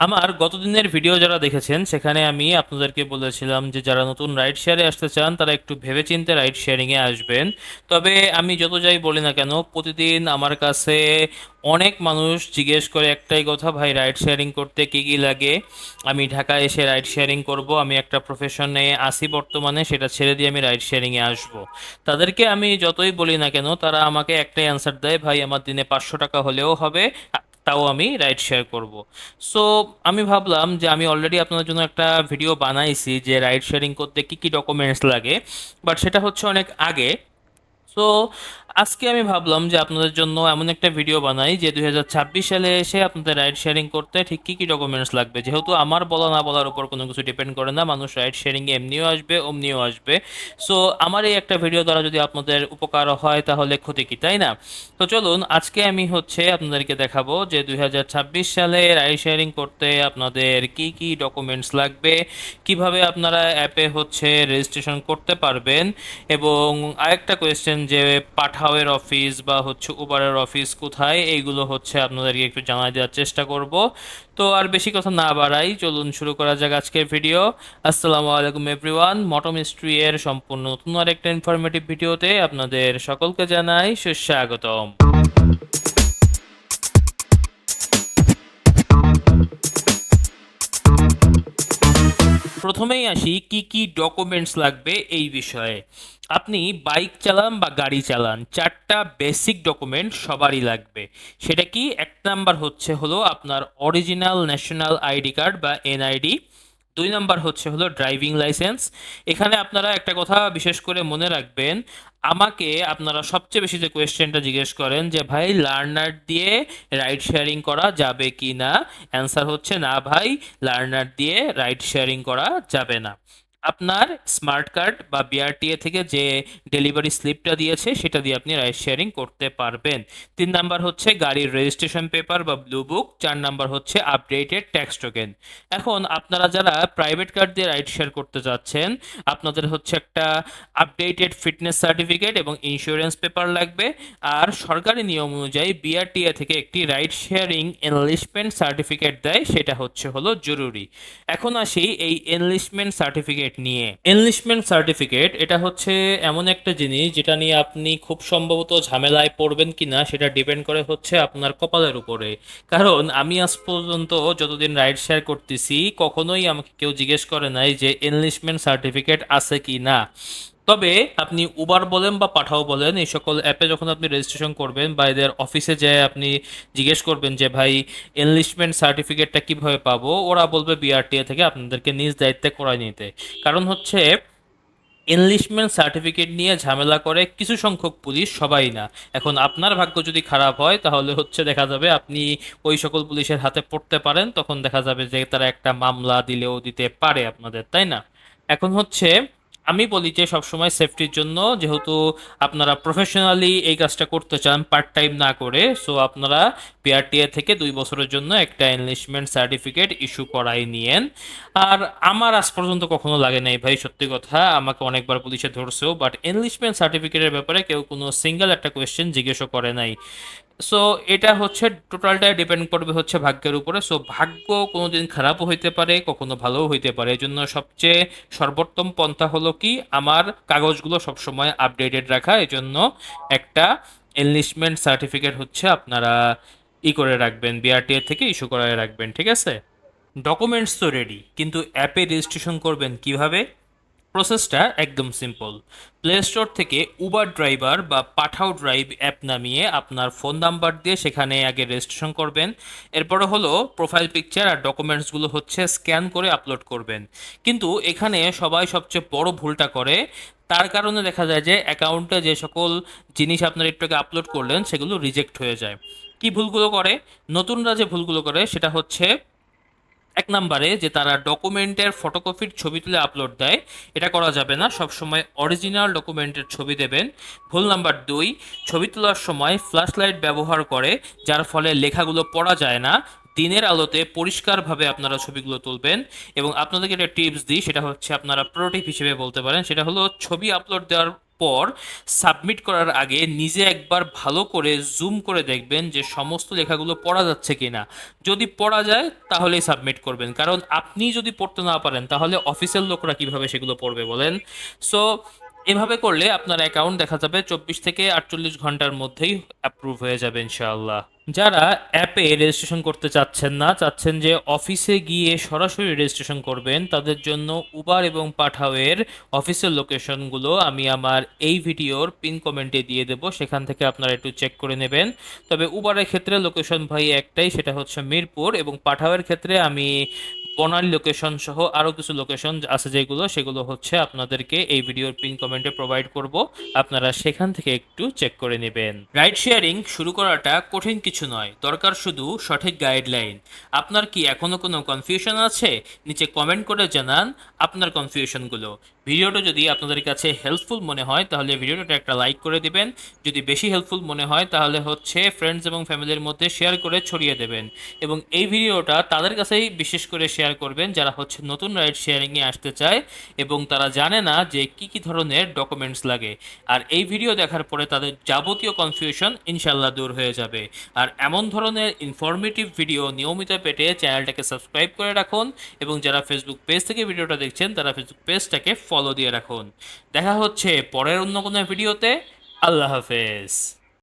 আমার গতদিনের ভিডিও যারা দেখেছেন সেখানে আমি আপনাদেরকে বলেছিলাম যে যারা নতুন রাইড শেয়ারে আসতে চান তারা একটু ভেবেচিন্তে রাইড শেয়ারিংয়ে আসবেন। তবে আমি যত যাই বলি না কেন, প্রতিদিন আমার কাছে অনেক মানুষ জিজ্ঞেস করে একটাই কথা, ভাই রাইড শেয়ারিং করতে কী কী লাগে, আমি ঢাকায় এসে রাইড শেয়ারিং করব, আমি একটা প্রফেশনে আসি বর্তমানে, সেটা ছেড়ে দিয়ে আমি রাইড শেয়ারিংয়ে আসব। তাদেরকে আমি যতই বলি না কেন তারা আমাকে একটাই অ্যান্সার দেয়, ভাই আমার দিনে 500 টাকা হলেও হবে, তাও আমি রাইড শেয়ার করব। সো আমি ভাবলাম যে আমি অলরেডি আপনাদের জন্য একটা ভিডিও বানাইছি যে রাইড শেয়ারিং করতে কি কি ডকুমেন্টস লাগে, বাট সেটা হচ্ছে অনেক আগে। সো আজকে আমি ভাবলাম যে আপনাদের জন্য এমন একটা ভিডিও বানাই যে 2026 সালে এসে আপনাদের রাইড শেয়ারিং করতে ঠিক কী কী ডকুমেন্টস লাগবে, যেহেতু আমার বলা না বলার উপর কোনো কিছু ডিপেন্ড করে না, মানুষ রাইড শেয়ারিংয়ে এমনিও আসবে অমনিও আসবে। সো আমার এই একটা ভিডিও দ্বারা যদি আপনাদের উপকার হয় তাহলে ক্ষতি কি, তাই না? তো চলুন আজকে আমি আপনাদেরকে দেখাবো যে 2026 সালে রাইড শেয়ারিং করতে আপনাদের কি কি ডকুমেন্টস লাগবে, কিভাবে আপনারা অ্যাপে রেজিস্ট্রেশন করতে পারবেন। এবং আরেকটা কোয়েশ্চেন যে পাঠাওয়ের অফিস বা উবারের অফিস কোথায়, এইগুলো আপনাদেরকে একটু জানাই দেওয়ার চেষ্টা করব। তো আর বেশি কথা না বাড়াই, চলুন শুরু করা যাক আজকের ভিডিও। আসসালামু আলাইকুম এভরিওয়ান, মটো মিস্ট্রি এর সম্পূর্ণ নতুন আরেকটা ইনফরমেটিভ ভিডিওতে আপনাদের সকলকে জানাই সুস্বাগতম। প্রথমেই আসি কি কি ডকুমেন্টস লাগবে এই বিষয়ে। আপনি বাইক চালান বা গাড়ি চালান, চারটা বেসিক ডকুমেন্ট সবারই লাগবে। সেটা কি? এক নাম্বার হলো আপনার অরিজিনাল ন্যাশনাল আইডি কার্ড বা এনআইডি। দুই নাম্বার হলো ড্রাইভিং লাইসেন্স। এখানে আপনারা একটা কথা বিশেষ করে মনে রাখবেন, আমাকে আপনারা সবচেয়ে বেশি যে কোয়েশ্চেনটা জিজ্ঞেস করেন যে ভাই লার্নার দিয়ে রাইড শেয়ারিং করা যাবে কি না, অ্যান্সার হচ্ছে না ভাই, লার্নার দিয়ে রাইড শেয়ারিং করা যাবে না। আপনার স্মার্ট কার্ড বা বিআরটিএ থেকে যে ডেলিভারি স্লিপটা দিয়েছে সেটা দিয়ে আপনি রাইড শেয়ারিং করতে পারবেন। তিন নাম্বার হচ্ছে গাড়ির রেজিস্ট্রেশন পেপার বা ব্লু বুক। চার নাম্বার হচ্ছে আপডেটেড ট্যাক্স টোকেন। এখন আপনারা যারা প্রাইভেট কার দিয়ে রাইড শেয়ার করতে যাচ্ছেন, আপনাদের একটা আপডেটেড ফিটনেস সার্টিফিকেট এবং ইন্স্যুরেন্স পেপার লাগবে। আর সরকারি নিয়ম অনুযায়ী বিআরটিএ থেকে একটি রাইড শেয়ারিং এনলিস্টমেন্ট সার্টিফিকেট দেয়, সেটা হলো জরুরি। এখন আসি এই এনলিস্টমেন্ট সার্টিফিকেট নিয়ে। এনলিস্টমেন্ট সার্টিফিকেট এটা এমন একটা জিনিস যেটা নিয়ে আপনি খুব সম্ভবত ঝামেলায় পড়বেন কিনা সেটা ডিপেন্ড করে আপনার কপালের উপরে। কারণ আমি আজ পর্যন্ত যতদিন রাইড শেয়ার করতেছি কখনোই আমাকে কেউ জিজ্ঞেস করে নাই যে এনলিস্টমেন্ট সার্টিফিকেট আছে কি না। তবে আপনি উবার বলেন বা পাঠাও বলেন, এই সকল অ্যাপে যখন আপনি রেজিস্ট্রেশন করবেন বা এদের অফিসে যে আপনি জিজ্ঞেস করবেন যে ভাই এনলিস্টমেন্ট সার্টিফিকেটটা কিভাবে পাবো, ওরা বলবে বিআরটিএ থেকে আপনাদেরকে নিজ দায়িত্বে করায় নিতে। কারণ এনলিস্টমেন্ট সার্টিফিকেট নিয়ে ঝামেলা করে কিছু সংখ্যক পুলিশ, সবাই না। এখন আপনার ভাগ্য যদি খারাপ হয় তাহলে দেখা যাবে আপনি ওই সকল পুলিশের হাতে পড়তে পারেন, তখন দেখা যাবে যে তারা একটা মামলা দিলেও দিতে পারে আপনাদের, তাই না? এখন আমি বলি যে সবসময় সেফটির জন্য, যেহেতু আপনারা প্রফেশনালি এই কাজটা করতে চান পার্ট টাইম না করে, সো আপনারা পিআরটিএ থেকে 2 বছরের জন্য একটা এনলিস্টমেন্ট সার্টিফিকেট ইস্যু করাই নিয়েন। আর আমার আজ পর্যন্ত কখনো লাগে নাই ভাই, সত্যি কথা, আমাকে অনেকবার পুলিশে ধরছেও, বাট এনলিস্টমেন্ট সার্টিফিকেটের ব্যাপারে কেউ কোনো সিঙ্গেল একটা কোয়েশ্চেন জিজ্ঞেসও করে নাই। সো এটা টোটালটাই ডিপেন্ড করবে ভাগ্যের উপরে। সো ভাগ্য কোনোদিন খারাপও হইতে পারে, কখনো ভালোও হইতে পারে। এই জন্য সবচেয়ে সর্বোত্তম পন্থা হলো কি, আমার কাগজগুলো সবসময় আপডেটেড রাখা। এই জন্য একটা এনলিস্টমেন্ট সার্টিফিকেট আপনারা করে রাখবেন, বিআরটিএ থেকে ইস্যু করায় রাখবেন, ঠিক আছে? ডকুমেন্টস তো রেডি, কিন্তু অ্যাপে রেজিস্ট্রেশন করবেন কিভাবে? প্রসেসটা একদম সিম্পল। প্লে স্টোর থেকে উবার ড্রাইভার বা পাঠাও ড্রাইভ অ্যাপ নামিয়ে আপনার ফোন নাম্বার দিয়ে সেখানে আগে রেজিস্ট্রেশন করবেন। এরপরে প্রোফাইল পিকচার আর ডকুমেন্টসগুলো স্ক্যান করে আপলোড করবেন। কিন্তু এখানে সবাই সবচেয়ে বড় ভুলটা করে, তার কারণে দেখা যায় যে অ্যাকাউন্টে যে সকল জিনিস আপনার একটু আগে আপলোড করলেন সেগুলো রিজেক্ট হয়ে যায়। কি ভুলগুলো করে নতুনরা? যে ভুলগুলো করে সেটা এক নাম্বারে যে তারা ডকুমেন্টের ফটোকপির ছবি তুলে আপলোড দেয়, এটা করা যাবে না, সবসময় অরিজিনাল ডকুমেন্টের ছবি দেবেন। ভুল নাম্বার দুই, ছবি তোলার সময় ফ্ল্যাশ লাইট ব্যবহার করে, যার ফলে লেখাগুলো পড়া যায় না। দিনের আলোতে পরিষ্কারভাবে আপনারা ছবিগুলো তুলবেন। এবং আপনাদেরকে একটা টিপস দিই, সেটা আপনারা প্রো টিপ হিসেবে বলতে পারেন, সেটা ছবি আপলোড দেওয়ার পর সাবমিট করার আগে নিজে একবার ভালো করে জুম করে দেখবেন যে সমস্ত লেখাগুলো পড়া যাচ্ছে কিনা। যদি পড়া যায় তাহলেই সাবমিট করবেন, কারণ আপনি যদি পড়তে না পারেন তাহলে অফিসের লোকরা কিভাবে সেগুলো পড়বে বলেন। সো এভাবে করলে আপনার অ্যাকাউন্ট দেখা যাবে 24 থেকে 48 ঘন্টার মধ্যেই অ্যাপ্রুভ হয়ে যাবে ইনশাআল্লাহ। যারা অ্যাপে রেজিস্ট্রেশন করতে চাচ্ছেন না, চাচ্ছেন যে অফিসে গিয়ে সরাসরি রেজিস্ট্রেশন করবেন, তাদের জন্য উবার এবং পাঠাওয়ের অফিসের লোকেশনগুলো আমি আমার এই ভিডিওর পিন কমেন্টে দিয়ে দেবো, সেখান থেকে আপনারা একটু চেক করে নেবেন। তবে উবারের ক্ষেত্রে লোকেশন ভাই একটাই, সেটা হচ্ছে মিরপুর, এবং পাঠাওয়ের ক্ষেত্রে আমি বনানী লোকেশন সহ আরও কিছু লোকেশন আছে যেগুলো, সেগুলো হচ্ছে আপনাদেরকে এই ভিডিওর পিন কমেন্টে প্রোভাইড করব, আপনারা সেখান থেকে একটু চেক করে নেবেন। রাইড শেয়ারিং শুরু করাটা কঠিন কিছু নয়, দরকার শুধু সঠিক গাইডলাইন। আপনার কি এখনো কোনো কনফিউশন আছে? নিচে কমেন্ট করে জানান আপনার কনফিউশনগুলো। ভিডিওটা যদি আপনাদের কাছে হেল্পফুল মনে হয় তাহলে ভিডিওটা একটা লাইক করে দিবেন। যদি বেশি হেল্পফুল মনে হয় তাহলে হচ্ছে ফ্রেন্ডস এবং ফ্যামিলির মধ্যে শেয়ার করে ছড়িয়ে দেবেন, এবং এই ভিডিওটা তাদের কাছেই বিশেষ করে শেয়ার করবেন যারা হচ্ছে নতুন রাইড শেয়ারিংয়ে আসতে চায় এবং তারা জানে না যে কি কি ধরনের ডকুমেন্টস লাগে। আর এই ভিডিও দেখার পরে তাদের যাবতীয় কনফিউশন ইনশাল্লাহ দূর হয়ে যাবে। আর এমন ধরনের ইনফরমেটিভ ভিডিও নিয়মিত পেতে চ্যানেলটাকে সাবস্ক্রাইব করে রাখুন, এবং যারা ফেসবুক পেজ থেকে ভিডিওটা দেখছেন তারা ফেসবুক পেজটাকে ফলো দিয়ে রাখুন। দেখা হচ্ছে পরের অন্য কোনো ভিডিওতে। আল্লাহ হাফেজ।